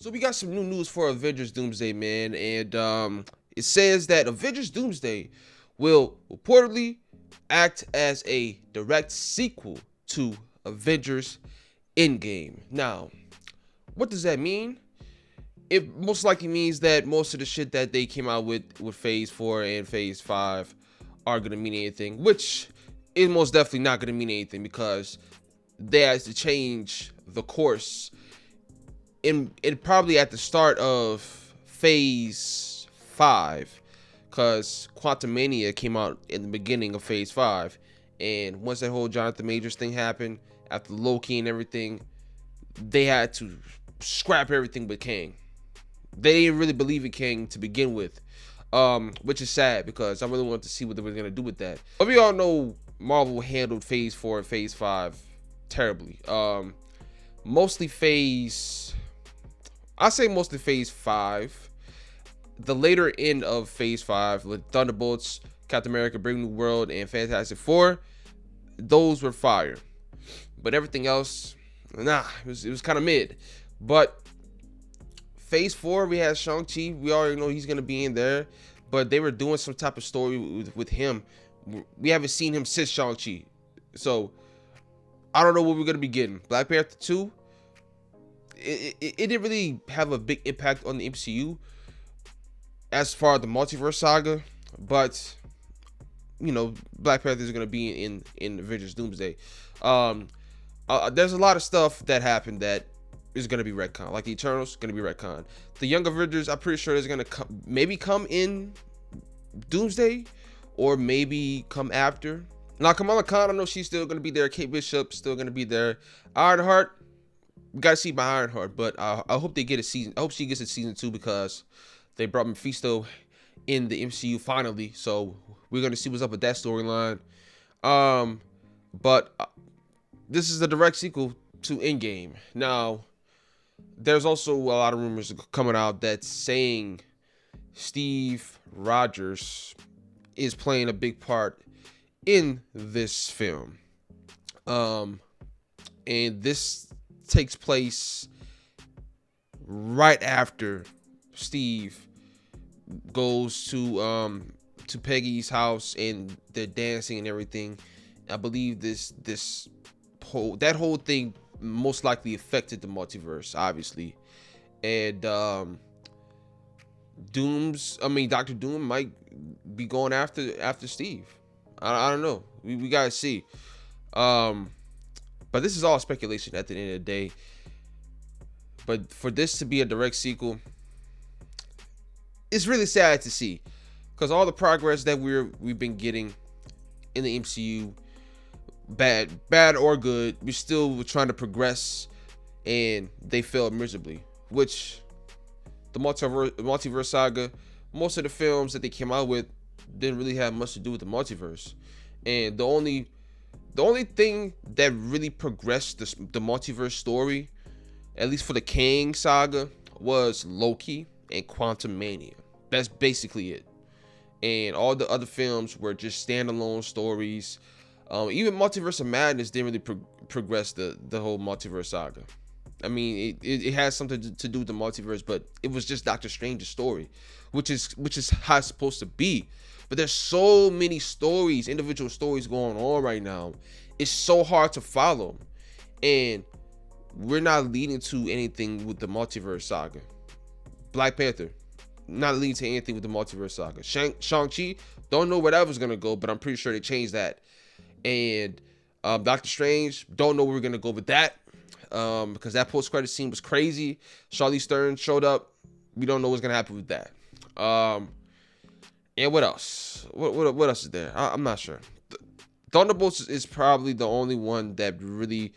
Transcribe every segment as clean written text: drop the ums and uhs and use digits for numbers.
So we got some new news for Avengers Doomsday, man, and it says that Avengers Doomsday will reportedly act as a direct sequel to Avengers Endgame. Now, what does that mean? It most likely means that most of the shit that they came out with Phase 4 and Phase 5 are gonna mean anything, which is most definitely not gonna mean anything because they had to change the course in probably at the start of phase 5, because Quantum Mania came out in the beginning of phase 5, and once that whole Jonathan Majors thing happened after Loki and everything, they had to scrap everything but Kang. They didn't really believe in Kang to begin with, which is sad because I really wanted to see what they were gonna do with that. But we all know Marvel handled phase 4 and phase 5 terribly. Mostly phase I say mostly phase 5. The later end of phase 5 with Thunderbolts, Captain America, Brave New World, and Fantastic Four, those were fire. But everything else, nah, it was kind of mid. But phase 4, we had Shang-Chi. We already know he's gonna be in there, but they were doing some type of story with him. We haven't seen him since Shang-Chi, so I don't know what we're gonna be getting. Black Panther 2. It didn't really have a big impact on the MCU as far as the multiverse saga, but you know, Black Panther is going to be in Avengers Doomsday. There's a lot of stuff that happened that is going to be retcon, like the Eternals going to be retcon. The Young Avengers, I'm pretty sure is going to maybe come in Doomsday, or maybe come after. Now Kamala Khan, I know she's still going to be there. Kate Bishop still going to be there. Ironheart, we gotta see my Ironheart, but I hope they get a season. I hope she gets a season 2 because they brought Mephisto in the MCU finally. So we're gonna see what's up with that storyline. But this is a direct sequel to Endgame. Now, there's also a lot of rumors coming out that's saying Steve Rogers is playing a big part in this film. And this takes place right after Steve goes to Peggy's house and they're dancing and everything. I believe that whole thing most likely affected the multiverse, obviously. And Dr. Doom might be going after Steve. I don't know. We gotta see. But this is all speculation at the end of the day. But for this to be a direct sequel, it's really sad to see, because all the progress that we've been getting in the MCU, bad or good, we still were trying to progress, and they failed miserably. Which the multiverse saga, most of the films that they came out with didn't really have much to do with the multiverse, and the only thing that really progressed the multiverse story, at least for the Kang saga, was Loki and Quantum Mania. That's basically it. And all the other films were just standalone stories. Even Multiverse of Madness didn't really progress the whole multiverse saga. I mean, it has something to do with the multiverse, but it was just Doctor Strange's story, which is how it's supposed to be. But there's so many stories, individual stories going on right now. It's so hard to follow, and we're not leading to anything with the multiverse saga. Black Panther, not leading to anything with the multiverse saga. Shang-Chi, don't know where that was gonna go, but I'm pretty sure they changed that. And Doctor Strange, don't know where we're gonna go with that, because that post-credit scene was crazy. Charlize Theron showed up. We don't know what's gonna happen with that. And what else? What else is there? I'm not sure. Thunderbolts is probably the only one that really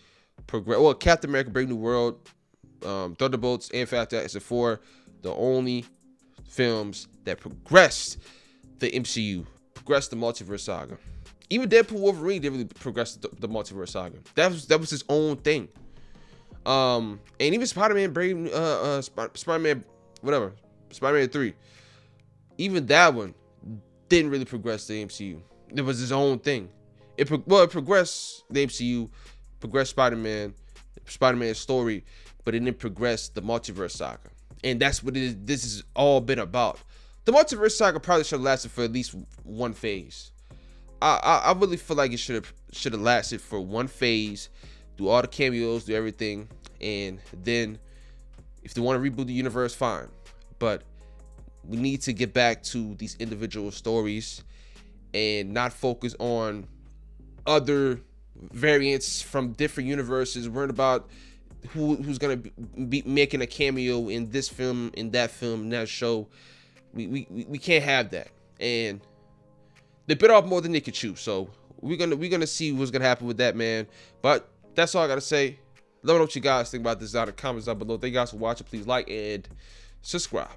progressed. Well, Captain America, Brave New World, Thunderbolts, and Fantastic Four, the only films that progressed the MCU, progressed the multiverse saga. Even Deadpool Wolverine didn't really progress the multiverse saga. That was his own thing. And even Spider-Man, Spider-Man, whatever, Spider-Man 3, even that one didn't really progress the MCU. It was his own thing. It progressed the MCU, progressed Spider-Man's story, but it didn't progress the multiverse saga. and that's what this has all been about. The multiverse saga probably should have lasted for at least one phase. I really feel like it should have lasted for one phase, do all the cameos, do everything, and then if they want to reboot the universe, fine. But we need to get back to these individual stories and not focus on other variants from different universes, worrying about who's gonna be making a cameo in this film, in that show. We can't have that. And they bit off more than they could chew. So we're gonna see what's gonna happen with that, man. But that's all I gotta say. Let me know what you guys think about this down in the comments down below. Thank you guys for watching. Please like and subscribe.